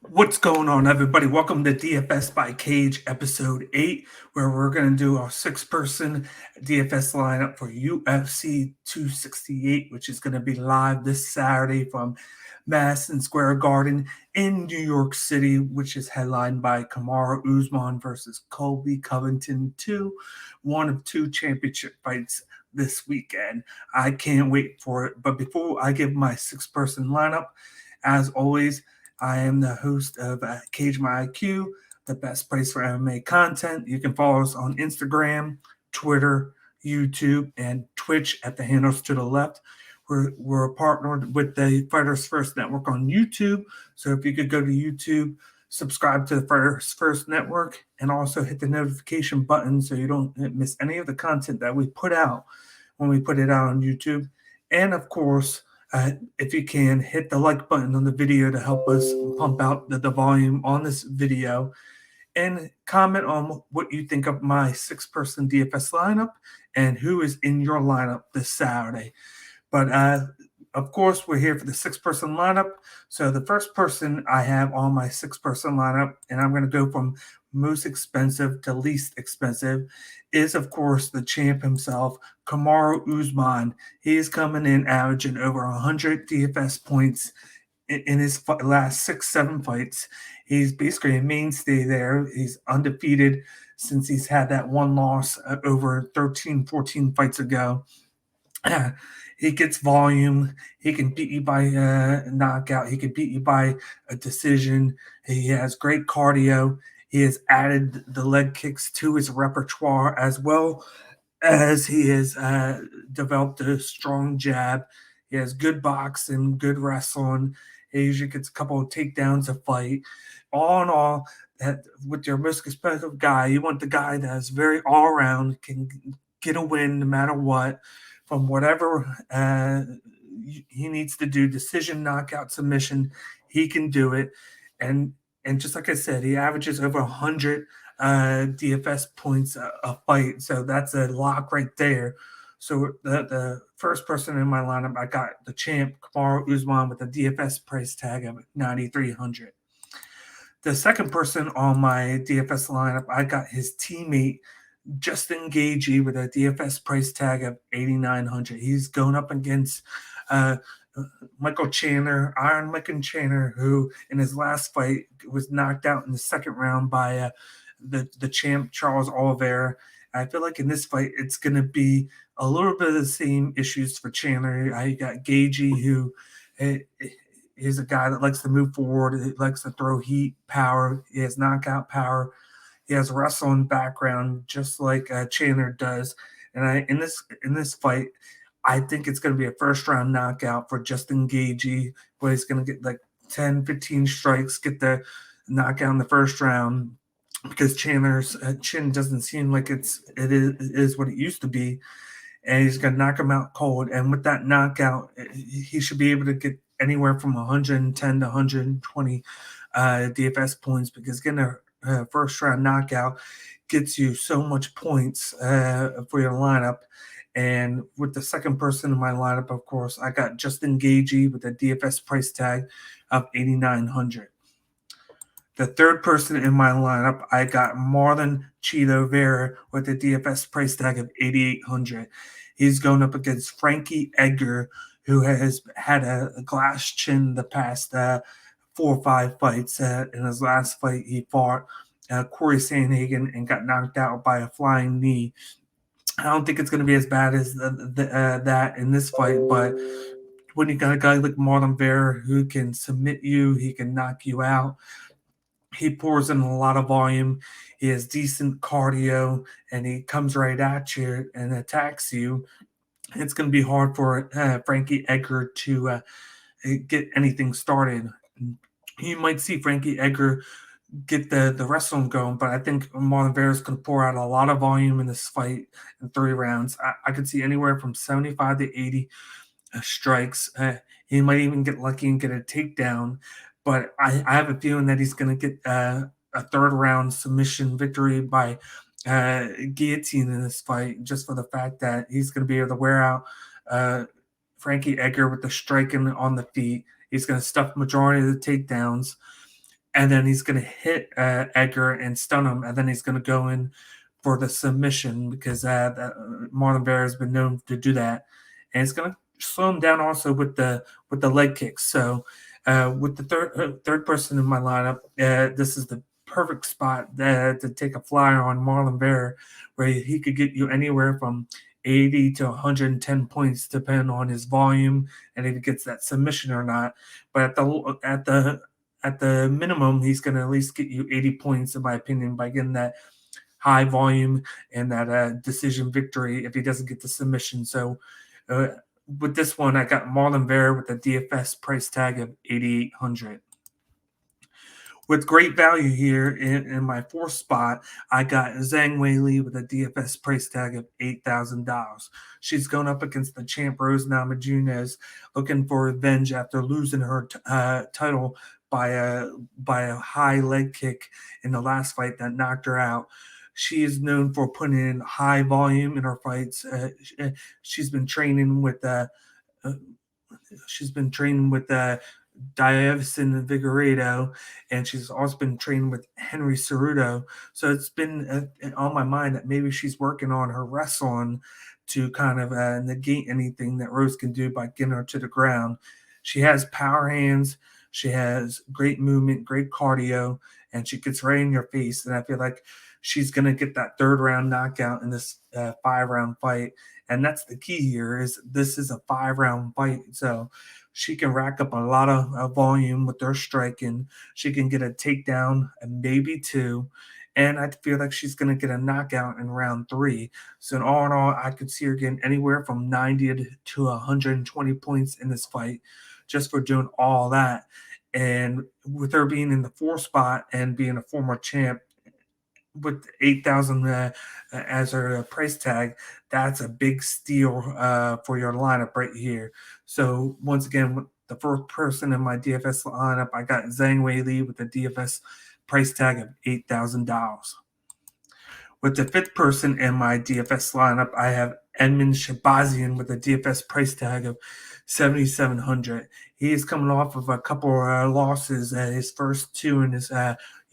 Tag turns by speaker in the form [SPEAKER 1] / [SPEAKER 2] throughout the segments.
[SPEAKER 1] What's going on, everybody? Welcome to DFS by Cage, episode 8, where we're going to do our six-person DFS lineup for UFC 268, which is going to be live this Saturday from Madison Square Garden in New York City, which is headlined by Kamaru Usman versus Colby Covington 2, one of two championship fights this weekend. I can't wait for it. But before I give my six-person lineup, as always, I am the host of Cage My IQ, the best place for MMA content. You can follow us on Instagram, Twitter, YouTube, and Twitch at the handles to the left. We're partnered with the Fighters First Network on YouTube. So if you could go to YouTube, subscribe to the Fighters First Network, and also hit the notification button so you don't miss any of the content that we put out when we put it out on YouTube. And of course, if you can, hit the like button on the video to help us pump out the volume on this video, and comment on what you think of my six-person DFS lineup and who is in your lineup this Saturday. But of course, we're here for the six-person lineup. So the first person I have on my six-person lineup, and I'm going to go from most expensive to least expensive, is, of course, the champ himself, Kamaru Usman. He is coming in averaging over 100 DFS points in his last 6-7 fights. He's basically a mainstay there. He's undefeated since he's had that one loss over 13-14 fights ago. He gets volume. He can beat you by knockout. He can beat you by a decision. He has great cardio. He has added the leg kicks to his repertoire, as well as he has developed a strong jab. He has good boxing, good wrestling. He usually gets a couple of takedowns a fight. All in all, that with your most expensive guy, you want the guy that is very all around, can get a win no matter what, from whatever he needs to do, decision, knockout, submission. He can do it. And just like I said, he averages over 100 DFS points a fight. So that's a lock right there. So the first person in my lineup, I got the champ, Kamaru Uzman, with a DFS price tag of 9,300. The second person on my DFS lineup, I got his teammate, Justin Gaethje, with a DFS price tag of 8,900. He's going up against uh, Michael Chandler, Iron Michael Chandler, who in his last fight was knocked out in the second round by the champ Charles Oliveira. I feel like in this fight, it's going to be a little bit of the same issues for Chandler. I got Gaethje, who is a guy that likes to move forward. He likes to throw heat, power. He has knockout power. He has wrestling background, just like Chandler does. And in this fight, I think it's going to be a first round knockout for Justin Gaethje, where he's going to get like 10, 15 strikes, get the knockout in the first round, because Chandler's chin doesn't seem like it is what it used to be, and he's going to knock him out cold. And with that knockout, he should be able to get anywhere from 110 to 120 DFS points, because getting a first round knockout gets you so much points for your lineup. And with the second person in my lineup, of course, I got Justin Gaethje with a DFS price tag of 8,900. The third person in my lineup, I got Marlon Vera with a DFS price tag of 8,800. He's going up against Frankie Edgar, who has had a glass chin the past 4 or 5 fights. In his last fight, he fought Corey Sandhagen and got knocked out by a flying knee. I don't think it's going to be as bad as that in this fight, but when you got a guy like Marlon Vera who can submit you, he can knock you out. He pours in a lot of volume. He has decent cardio, and he comes right at you and attacks you. It's going to be hard for Frankie Edgar to get anything started. You might see Frankie Edgar get the wrestling going, but I think Marlon Vera is going to pour out a lot of volume in this fight in 3 rounds. I could see anywhere from 75 to 80 strikes. He might even get lucky and get a takedown, but I have a feeling that he's going to get a third round submission victory by guillotine in this fight, just for the fact that he's going to be able to wear out Frankie Edgar with the striking on the feet. He's going to stuff majority of the takedowns. and then he's going to hit Edgar and stun him, and then he's going to go in for the submission because Marlon Vera has been known to do that, and it's going to slow him down also with the leg kicks. So with the third person in my lineup, this is the perfect spot to take a flyer on Marlon Vera, where he could get you anywhere from 80 to 110 points, depending on his volume and if he gets that submission or not. But at the minimum, he's going to at least get you 80 points, in my opinion, by getting that high volume and that decision victory if he doesn't get the submission. So with this one, I got Marlon Vera with a DFS price tag of 8,800. With great value here in my fourth spot, I got Zhang Weili with a DFS price tag of $8,000. She's going up against the champ Rose Namajunas, looking for revenge after losing her title by a high leg kick in the last fight that knocked her out. She is known for putting in high volume in her fights. She's been training with Davison Figueiredo, and she's also been training with Henry Cerudo. So it's been on my mind that maybe she's working on her wrestling to kind of negate anything that Rose can do by getting her to the ground. She has power hands. She has great movement, great cardio, and she gets right in your face. And I feel like she's going to get that third round knockout in this 5-round fight. And that's the key here is this is a 5-round fight. So she can rack up a lot of volume with her striking. She can get a takedown and maybe two. And I feel like she's going to get a knockout in round 3. So in all, I could see her getting anywhere from 90 to 120 points in this fight just for doing all that. And with her being in the 4th spot and being a former champ, with 8,000 as her price tag, that's a big steal for your lineup right here. So once again, with the first person in my DFS lineup, I got Zhang Weili with a DFS price tag of $8,000. With the 5th person in my DFS lineup, I have Edmund Shahbazyan with a DFS price tag of 7,700. He is coming off of a couple losses, his first 2 in his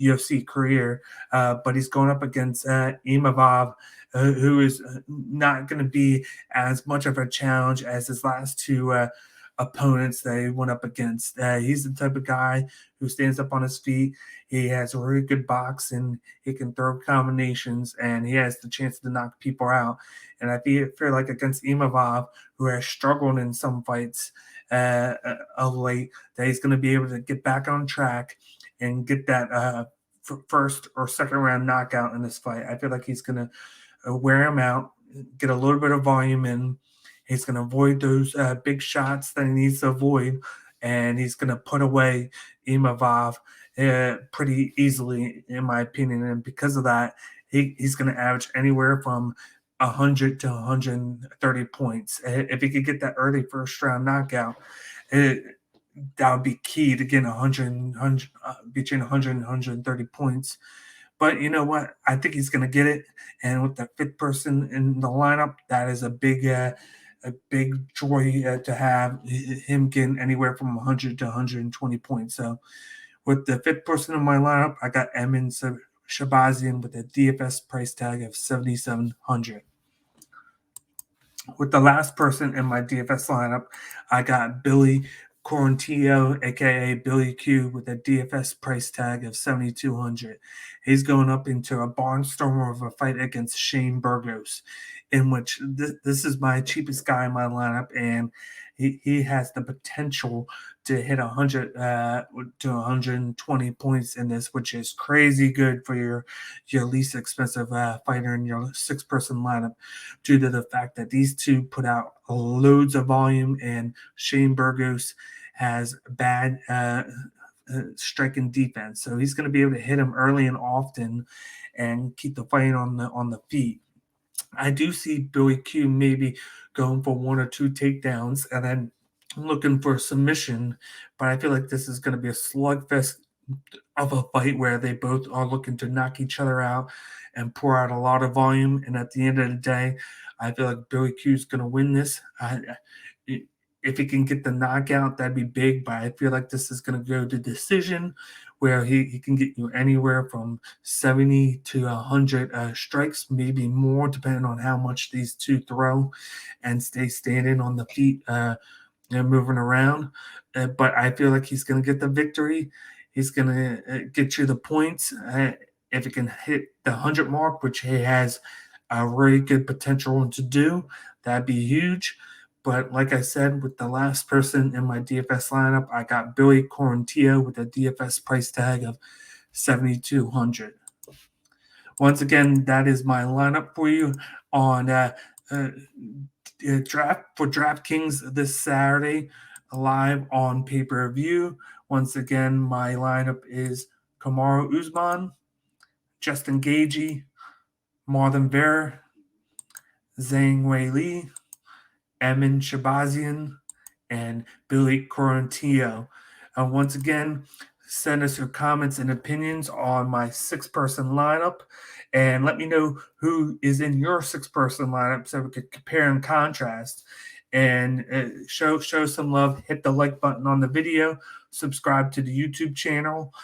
[SPEAKER 1] UFC career, but he's going up against Imavov, who is not going to be as much of a challenge as his last 2 opponents that he went up against. He's the type of guy who stands up on his feet. He has a really good box and he can throw combinations and he has the chance to knock people out. And I feel like against Imavov, who has struggled in some fights of late, that he's going to be able to get back on track and get that first or second round knockout in this fight. I feel like he's going to wear him out, get a little bit of volume in. He's going to avoid those big shots that he needs to avoid, and he's going to put away Imavov pretty easily, in my opinion. And because of that, he's going to average anywhere from 100 to 130 points. If he could get that early first round knockout, that would be key to getting between 100 and 130 points. But you know what? I think he's going to get it. And with the 5th person in the lineup, that is a big joy to have him getting anywhere from 100 to 120 points. So with the 5th person in my lineup, I got Edmen Shahbazyan with a DFS price tag of 7,700. With the last person in my DFS lineup, I got Billy Quarantillo, aka Billy Q, with a DFS price tag of 7,200. He's going up into a barnstormer of a fight against Shane Burgos, in which this is my cheapest guy in my lineup, and he has the potential to hit 100 to 120 points in this, which is crazy good for your least expensive fighter in your 6-person lineup, due to the fact that these two put out loads of volume, and Shane Burgos has bad striking defense. So he's going to be able to hit him early and often and keep the fight on the feet. I do see Billy Q maybe going for 1 or 2 takedowns and then looking for a submission, but I feel like this is going to be a slugfest of a fight where they both are looking to knock each other out and pour out a lot of volume. And at the end of the day, I feel like Billy Q is going to win this. If he can get the knockout, that'd be big, but I feel like this is going to go to decision where he can get you anywhere from 70 to 100 strikes, maybe more, depending on how much these two throw and stay standing on the feet and moving around. But I feel like he's going to get the victory. He's going to get you the points. If he can hit the 100 mark, which he has a very good potential to do, that'd be huge. But like I said, with the last person in my DFS lineup, I got Billy Quarantillo with a DFS price tag of 7,200. Once again, that is my lineup for you on draft for DraftKings this Saturday, live on pay-per-view. Once again, my lineup is Kamaru Usman, Justin Gaethje, Marlon Vera, Zhang Weili, Edmen Shahbazyan, and Billy Quarantillo. Once again, send us your comments and opinions on my 6-person lineup, and let me know who is in your 6-person lineup so we could compare and contrast. And show some love. Hit the like button on the video. Subscribe to the YouTube channel.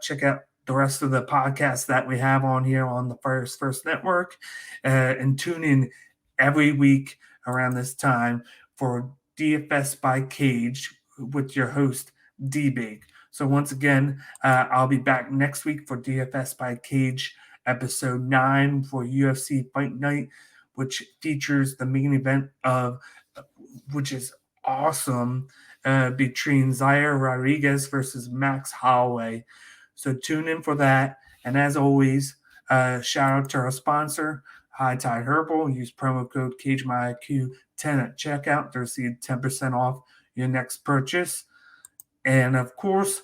[SPEAKER 1] Check out the rest of the podcasts that we have on here on the First Network, and tune in every week around this time for DFS by Cage with your host, D-Big. So once again, I'll be back next week for DFS by Cage episode 9 for UFC Fight Night, which features the main event of, which is awesome, between Zaire Rodriguez versus Max Holloway. So tune in for that. And as always, shout out to our sponsor, High Tide Herbal. Use promo code CageMyIQ10 at checkout to receive 10% off your next purchase. And of course,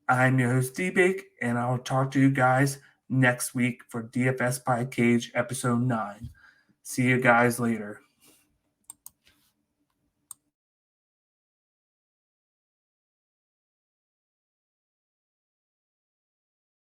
[SPEAKER 1] I'm your host, D-Big, and I'll talk to you guys next week for DFS by Cage episode 9. See you guys later.